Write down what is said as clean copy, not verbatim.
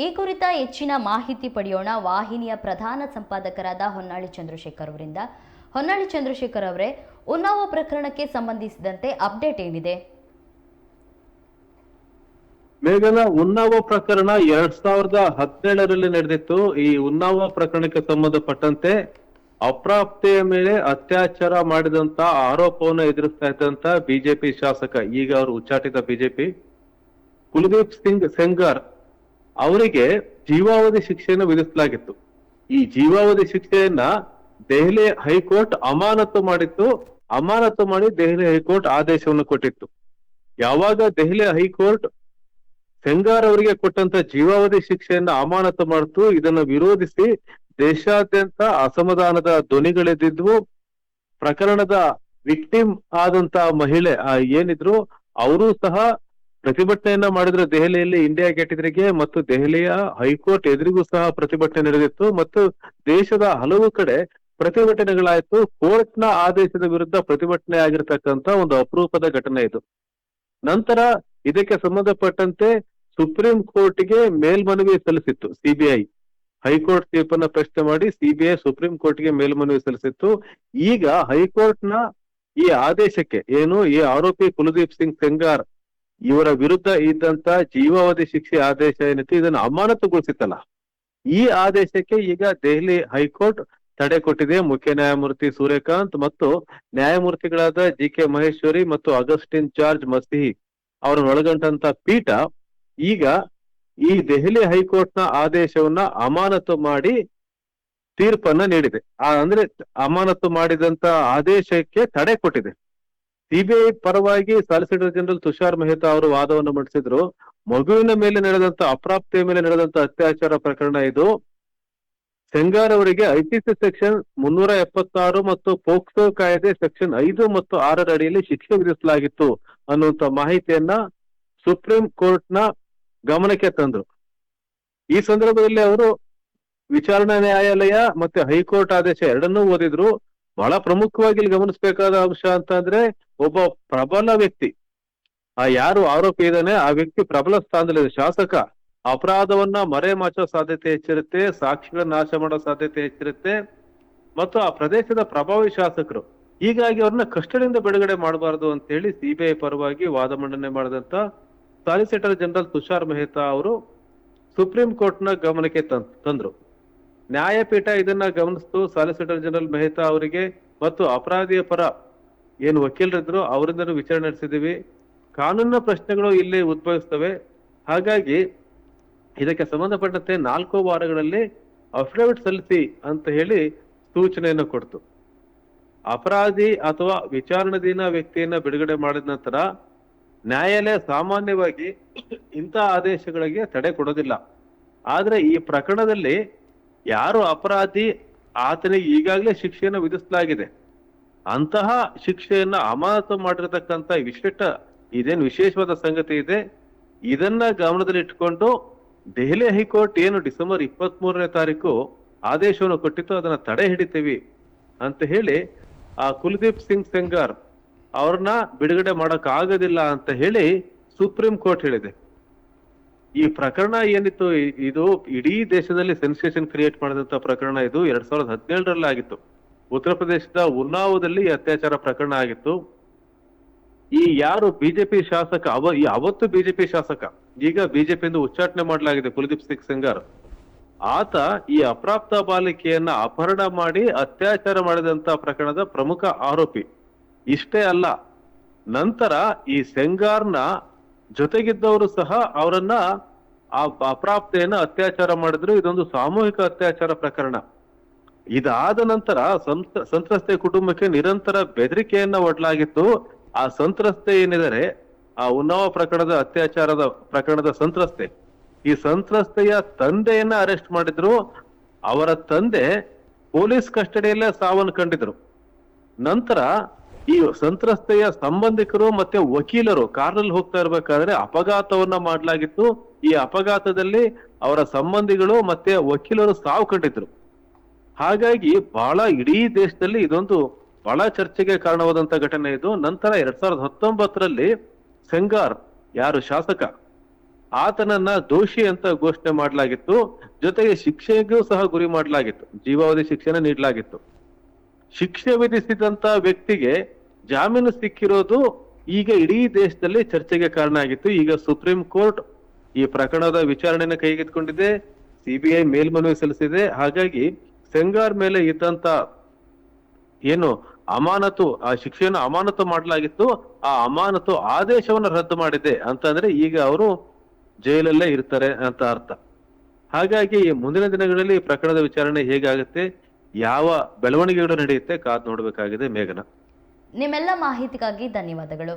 ಈ ಕುರಿತ ಹೆಚ್ಚಿನ ಮಾಹಿತಿ ಪಡೆಯೋಣ ವಾಹಿನಿಯ ಪ್ರಧಾನ ಸಂಪಾದಕರಾದ ಹೊನ್ನಾಳಿ ಚಂದ್ರಶೇಖರ್ ಅವರಿಂದ. ಹೊನ್ನಾಳಿ ಚಂದ್ರಶೇಖರ್ ಅವರೇ, ಉನ್ನಾವೋ ಪ್ರಕರಣಕ್ಕೆ ಸಂಬಂಧಿಸಿದಂತೆ ಅಪ್ಡೇಟ್ ಏನಿದೆ? ಮೇಘನ, ಉನ್ನಾವೋ ಪ್ರಕರಣ 2017ರಲ್ಲಿ ನಡೆದಿತ್ತು. ಈ ಉನ್ನಾವೋ ಪ್ರಕರಣಕ್ಕೆ ಸಂಬಂಧಪಟ್ಟಂತೆ ಅಪ್ರಾಪ್ತೆಯ ಮೇಲೆ ಅತ್ಯಾಚಾರ ಮಾಡಿದಂತ ಆರೋಪವನ್ನು ಎದುರಿಸ್ತಾ ಇದ್ದಂತ ಬಿಜೆಪಿ ಶಾಸಕ, ಈಗ ಅವರು ಉಚ್ಚಾಟಿತ ಬಿಜೆಪಿ, ಕುಲದೀಪ್ ಸಿಂಗ್ ಸೆಂಗಾರ್ ಅವರಿಗೆ ಜೀವಾವಧಿ ಶಿಕ್ಷೆಯನ್ನು ವಿಧಿಸಲಾಗಿತ್ತು. ಈ ಜೀವಾವಧಿ ಶಿಕ್ಷೆಯನ್ನ ದೆಹಲಿ ಹೈಕೋರ್ಟ್ ಅಮಾನತು ಮಾಡಿತ್ತು. ಅಮಾನತು ಮಾಡಿ ದೆಹಲಿ ಹೈಕೋರ್ಟ್ ಆದೇಶವನ್ನು ಕೊಟ್ಟಿತ್ತು. ಯಾವಾಗ ದೆಹಲಿ ಹೈಕೋರ್ಟ್ ಸೆಂಗಾರ್ ಅವರಿಗೆ ಕೊಟ್ಟಂತ ಜೀವಾವಧಿ ಶಿಕ್ಷೆಯನ್ನ ಅಮಾನತು ಮಾಡಿತು, ಇದನ್ನು ವಿರೋಧಿಸಿ ದೇಶಾದ್ಯಂತ ಅಸಮಾಧಾನದ ಧ್ವನಿಗಳೆದ್ದಿದ್ವು. ಪ್ರಕರಣದ ವಿಕ್ಟಿಮ್ ಆದಂತ ಮಹಿಳೆ ಏನಿದ್ರು ಅವರು ಸಹ ಪ್ರತಿಭಟನೆಯನ್ನ ಮಾಡಿದ್ರು. ದೆಹಲಿಯಲ್ಲಿ ಇಂಡಿಯಾ ಗೇಟ್ ಎದುರಿಗೆ ಮತ್ತು ದೆಹಲಿಯ ಹೈಕೋರ್ಟ್ ಎದುರಿಗೂ ಸಹ ಪ್ರತಿಭಟನೆ ನಡೆದಿತ್ತು ಮತ್ತು ದೇಶದ ಹಲವು ಕಡೆ ಪ್ರತಿಭಟನೆಗಳಾಯ್ತು. ಕೋರ್ಟ್ನ ಆದೇಶದ ವಿರುದ್ಧ ಪ್ರತಿಭಟನೆ ಆಗಿರ್ತಕ್ಕಂತ ಒಂದು ಅಪರೂಪದ ಘಟನೆ ಇದು. ನಂತರ ಇದಕ್ಕೆ ಸಂಬಂಧಪಟ್ಟಂತೆ ಸುಪ್ರೀಂ ಕೋರ್ಟ್ಗೆ ಮೇಲ್ಮನವಿ ಸಲ್ಲಿಸಿತ್ತು ಸಿಬಿಐ. ಹೈಕೋರ್ಟ್ ತೀರ್ಪನ್ನ ಪ್ರಶ್ನೆ ಮಾಡಿ ಸಿಬಿಐ ಸುಪ್ರೀಂ ಕೋರ್ಟ್ಗೆ ಮೇಲ್ಮನವಿ ಸಲ್ಲಿಸಿತ್ತು. ಈಗ ಹೈಕೋರ್ಟ್ನ ಈ ಆದೇಶಕ್ಕೆ ಈ ಆರೋಪಿ ಕುಲದೀಪ್ ಸಿಂಗ್ ಸೆಂಗಾರ್ ಇವರ ವಿರುದ್ಧ ಇದ್ದಂತ ಜೀವಾವಧಿ ಶಿಕ್ಷೆ ಆದೇಶ ಏನಿತ್ತು, ಇದನ್ನು ಅಮಾನತುಗೊಳಿಸಿತ್ತಲ್ಲ, ಈ ಆದೇಶಕ್ಕೆ ಈಗ ದೆಹಲಿ ಹೈಕೋರ್ಟ್ ತಡೆ ಕೊಟ್ಟಿದೆ. ಮುಖ್ಯ ನ್ಯಾಯಮೂರ್ತಿ ಸೂರ್ಯಕಾಂತ್ ಮತ್ತು ನ್ಯಾಯಮೂರ್ತಿಗಳಾದ ಜಿ.ಕೆ. ಮಹೇಶ್ವರಿ ಮತ್ತು ಅಗಸ್ಟಿನ್ ಜಾರ್ಜ್ ಮಸಿಹಿ ಅವರನ್ನು ಒಳಗೊಂಡಂತ ಪೀಠ ಈಗ ಈ ದೆಹಲಿ ಹೈಕೋರ್ಟ್ನ ಆದೇಶವನ್ನ ಅಮಾನತು ಮಾಡಿ ತೀರ್ಪನ್ನ ನೀಡಿದೆ. ಅಂದ್ರೆ ಅಮಾನತು ಮಾಡಿದಂತ ಆದೇಶಕ್ಕೆ ತಡೆ ಕೊಟ್ಟಿದೆ. ಸಿಬಿಐ ಪರವಾಗಿ ಸಾಲಿಸಿಟರ್ ಜನರಲ್ ತುಷಾರ್ ಮೆಹ್ತಾ ಅವರು ವಾದವನ್ನು ಮಂಡಿಸಿದ್ರು. ಮಗುವಿನ ಮೇಲೆ ನಡೆದಂತ ಅಪ್ರಾಪ್ತಿಯ ಮೇಲೆ ನಡೆದಂತ ಅತ್ಯಾಚಾರ ಪ್ರಕರಣ ಇದು. ಸೆಂಗಾರ್ ಅವರಿಗೆ ಐಪಿಸಿ ಸೆಕ್ಷನ್ 376 ಮತ್ತು ಪೋಕ್ಸೋ ಕಾಯ್ದೆ ಸೆಕ್ಷನ್ 5 ಮತ್ತು 6 ಅಡಿಯಲ್ಲಿ ಶಿಕ್ಷೆ ವಿಧಿಸಲಾಗಿತ್ತು ಅನ್ನುವಂತ ಮಾಹಿತಿಯನ್ನ ಸುಪ್ರೀಂ ಕೋರ್ಟ್ನ ಗಮನಕ್ಕೆ ತಂದ್ರು. ಈ ಸಂದರ್ಭದಲ್ಲಿ ಅವರು ವಿಚಾರಣಾ ನ್ಯಾಯಾಲಯ ಮತ್ತೆ ಹೈಕೋರ್ಟ್ ಆದೇಶ ಎರಡನ್ನೂ ಓದಿದ್ರು. ಬಹಳ ಪ್ರಮುಖವಾಗಿ ಇಲ್ಲಿ ಗಮನಿಸಬೇಕಾದ ಅಂಶ ಅಂತಂದ್ರೆ, ಒಬ್ಬ ಪ್ರಬಲ ವ್ಯಕ್ತಿ, ಯಾರು ಆರೋಪಿ ಇದ್ದಾನೆ ಆ ವ್ಯಕ್ತಿ ಪ್ರಬಲ ಸ್ಥಾನದಲ್ಲಿದೆ, ಶಾಸಕ, ಅಪರಾಧವನ್ನ ಮರೆಮಾಚೋ ಸಾಧ್ಯತೆ ಹೆಚ್ಚಿರುತ್ತೆ, ಸಾಕ್ಷಿಗಳ ನಾಶ ಮಾಡೋ ಸಾಧ್ಯತೆ ಹೆಚ್ಚಿರುತ್ತೆ ಮತ್ತು ಆ ಪ್ರದೇಶದ ಪ್ರಭಾವಿ ಶಾಸಕರು. ಹೀಗಾಗಿ ಅವ್ರನ್ನ ಕಸ್ಟಡಿಯಿಂದ ಬಿಡುಗಡೆ ಮಾಡಬಾರದು ಅಂತ ಹೇಳಿ ಸಿಬಿಐ ಪರವಾಗಿ ವಾದ ಮಂಡನೆ ಮಾಡಿದಂತ ಸಾಲಿಸಿಟರ್ ಜನರಲ್ ತುಷಾರ್ ಮೆಹ್ತಾ ಅವರು ಸುಪ್ರೀಂ ಕೋರ್ಟ್ನ ಗಮನಕ್ಕೆ ತಂದ್ರು. ನ್ಯಾಯಪೀಠ ಇದನ್ನ ಗಮನಿಸಿತು. ಸಾಲಿಸಿಟರ್ ಜನರಲ್ ಮೆಹ್ತಾ ಅವರಿಗೆ ಮತ್ತು ಅಪರಾಧಿಯ ಪರ ಏನು ವಕೀಲರಿದ್ರು ಅವರಿಂದನೂ ವಿಚಾರಣೆ ನಡೆಸಿದೀವಿ. ಕಾನೂನಿನ ಪ್ರಶ್ನೆಗಳು ಇಲ್ಲಿ ಉದ್ಭವಿಸ್ತವೆ. ಹಾಗಾಗಿ ಇದಕ್ಕೆ ಸಂಬಂಧಪಟ್ಟಂತೆ 4 ವಾರಗಳಲ್ಲಿ ಅಫಿಡವಿಟ್ ಸಲ್ಲಿಸಿ ಅಂತ ಹೇಳಿ ಸೂಚನೆಯನ್ನು ಕೊಡ್ತು. ಅಪರಾಧಿ ಅಥವಾ ವಿಚಾರಣಾಧೀನ ವ್ಯಕ್ತಿಯನ್ನ ಬಿಡುಗಡೆ ಮಾಡಿದ ನಂತರ ನ್ಯಾಯಾಲಯ ಸಾಮಾನ್ಯವಾಗಿ ಇಂಥ ಆದೇಶಗಳಿಗೆ ತಡೆ ಕೊಡೋದಿಲ್ಲ. ಆದ್ರೆ ಈ ಪ್ರಕರಣದಲ್ಲಿ ಯಾರು ಅಪರಾಧಿ ಆತನಿಗೆ ಈಗಾಗಲೇ ಶಿಕ್ಷೆಯನ್ನು ವಿಧಿಸಲಾಗಿದೆ. ಅಂತಹ ಶಿಕ್ಷೆಯನ್ನ ಅಮಾನತು ಮಾಡಿರತಕ್ಕಂತ ಇದೇನು ವಿಶೇಷವಾದ ಸಂಗತಿ ಇದೆ, ಇದನ್ನ ಗಮನದಲ್ಲಿ ಇಟ್ಕೊಂಡು ದೆಹಲಿ ಹೈಕೋರ್ಟ್ ಏನು ಡಿಸೆಂಬರ್ 23ನೇ ತಾರೀಕು ಆದೇಶವನ್ನು ಕೊಟ್ಟಿತ್ತು ಅದನ್ನ ತಡೆ ಹಿಡಿತೀವಿ ಅಂತ ಹೇಳಿ ಆ ಕುಲದೀಪ್ ಸಿಂಗ್ ಸೆಂಗಾರ್ ಅವ್ರನ್ನ ಬಿಡುಗಡೆ ಮಾಡಕ್ ಆಗೋದಿಲ್ಲ ಅಂತ ಹೇಳಿ ಸುಪ್ರೀಂ ಕೋರ್ಟ್ ಹೇಳಿದೆ. ಈ ಪ್ರಕರಣ ಏನಿತ್ತು ಇದು ಇಡೀ ದೇಶದಲ್ಲಿ ಸೆನ್ಸೇಷನ್ ಕ್ರಿಯೇಟ್ ಮಾಡಿದಂತ ಪ್ರಕರಣ. ಇದು 2017ರಲ್ಲಿ ಆಗಿತ್ತು. ಉತ್ತರ ಪ್ರದೇಶದ ಉನ್ನಾವೋದಲ್ಲಿ ಅತ್ಯಾಚಾರ ಪ್ರಕರಣ ಆಗಿತ್ತು. ಈ ಯಾರು ಬಿಜೆಪಿ ಶಾಸಕ ಅವತ್ತು ಬಿಜೆಪಿ ಶಾಸಕ, ಈಗ ಬಿಜೆಪಿಯಿಂದ ಉಚ್ಚಾಟನೆ ಮಾಡಲಾಗಿದೆ ಕುಲದೀಪ್ ಸಿಂಗ್ ಸೆಂಗಾರ್, ಆತ ಈ ಅಪ್ರಾಪ್ತ ಬಾಲಿಕೆಯನ್ನ ಅಪಹರಣ ಮಾಡಿ ಅತ್ಯಾಚಾರ ಮಾಡಿದಂತ ಪ್ರಕರಣದ ಪ್ರಮುಖ ಆರೋಪಿ. ಇಷ್ಟೇ ಅಲ್ಲ, ನಂತರ ಈ ಸೆಂಗಾರ್ನ ಜೊತೆಗಿದ್ದವರು ಸಹ ಅವರನ್ನ ಆ ಅಪ್ರಾಪ್ತೆಯನ್ನ ಅತ್ಯಾಚಾರ ಮಾಡಿದ್ರು. ಇದೊಂದು ಸಾಮೂಹಿಕ ಅತ್ಯಾಚಾರ ಪ್ರಕರಣ. ಇದಾದ ನಂತರ ಸಂತ್ರಸ್ತೆ ಕುಟುಂಬಕ್ಕೆ ನಿರಂತರ ಬೆದರಿಕೆಯನ್ನ ಒಡ್ಲಾಗಿತ್ತು. ಆ ಸಂತ್ರಸ್ತೆ ಏನಿದ್ದಾರೆ, ಆ ಉನ್ನಾವ ಪ್ರಕರಣದ ಅತ್ಯಾಚಾರದ ಪ್ರಕರಣದ ಸಂತ್ರಸ್ತೆ, ಈ ಸಂತ್ರಸ್ತೆಯ ತಂದೆಯನ್ನ ಅರೆಸ್ಟ್ ಮಾಡಿದ್ರು. ಅವರ ತಂದೆ ಪೊಲೀಸ್ ಕಸ್ಟಡಿಯಲ್ಲೇ ಸಾವನ್ನು ಕಂಡಿದ್ರು. ನಂತರ ಈ ಸಂತ್ರಸ್ತೆಯ ಸಂಬಂಧಿಕರು ಮತ್ತೆ ವಕೀಲರು ಕಾರ್ನಲ್ಲಿ ಹೋಗ್ತಾ ಇರ್ಬೇಕಾದ್ರೆ ಅಪಘಾತವನ್ನ ಮಾಡಲಾಗಿತ್ತು. ಈ ಅಪಘಾತದಲ್ಲಿ ಅವರ ಸಂಬಂಧಿಗಳು ಮತ್ತೆ ವಕೀಲರು ಸಾವು ಕಂಡಿದ್ರು. ಹಾಗಾಗಿ ಇಡೀ ದೇಶದಲ್ಲಿ ಇದೊಂದು ಬಹಳ ಚರ್ಚೆಗೆ ಕಾರಣವಾದಂತ ಘಟನೆ ಇದು. ನಂತರ 2019ರಲ್ಲಿ ಸೆಂಗಾರ್ ಯಾರು ಶಾಸಕ ಆತನನ್ನ ದೋಷಿ ಅಂತ ಘೋಷಣೆ ಮಾಡಲಾಗಿತ್ತು. ಜೊತೆಗೆ ಶಿಕ್ಷೆಗೂ ಸಹ ಗುರಿ ಮಾಡಲಾಗಿತ್ತು, ಜೀವಾವಧಿ ಶಿಕ್ಷೆನ ನೀಡಲಾಗಿತ್ತು. ಶಿಕ್ಷೆ ವಿಧಿಸಿದಂತ ವ್ಯಕ್ತಿಗೆ ಜಾಮೀನು ಸಿಕ್ಕಿರೋದು ಈಗ ಇಡೀ ದೇಶದಲ್ಲಿ ಚರ್ಚೆಗೆ ಕಾರಣ ಆಗಿತ್ತು. ಈಗ ಸುಪ್ರೀಂ ಕೋರ್ಟ್ ಈ ಪ್ರಕರಣದ ವಿಚಾರಣೆಯನ್ನು ಕೈಗೆತ್ತಿಕೊಂಡಿದೆ, ಸಿಬಿಐ ಮೇಲ್ಮನವಿ ಸಲ್ಲಿಸಿದೆ. ಹಾಗಾಗಿ ಸೆಂಗಾರ್ ಮೇಲೆ ಇದ್ದಂತ ಏನು ಅಮಾನತು, ಆ ಶಿಕ್ಷೆಯನ್ನು ಅಮಾನತು ಮಾಡಲಾಗಿತ್ತು, ಆ ಅಮಾನತು ಆದೇಶವನ್ನು ರದ್ದು ಮಾಡಿದೆ ಅಂತಂದ್ರೆ ಈಗ ಅವರು ಜೈಲಲ್ಲೇ ಇರ್ತಾರೆ ಅಂತ ಅರ್ಥ. ಹಾಗಾಗಿ ಮುಂದಿನ ದಿನಗಳಲ್ಲಿ ಈ ಪ್ರಕರಣದ ವಿಚಾರಣೆ ಹೇಗಾಗುತ್ತೆ, ಯಾವ ಬೆಳವಣಿಗೆಗಳು ನಡೆಯುತ್ತೆ ಕಾದ್ ನೋಡ್ಬೇಕಾಗಿದೆ ಮೇಘನ. ನಿಮ್ಮೆಲ್ಲ ಮಾಹಿತಿಗಾಗಿ ಧನ್ಯವಾದಗಳು.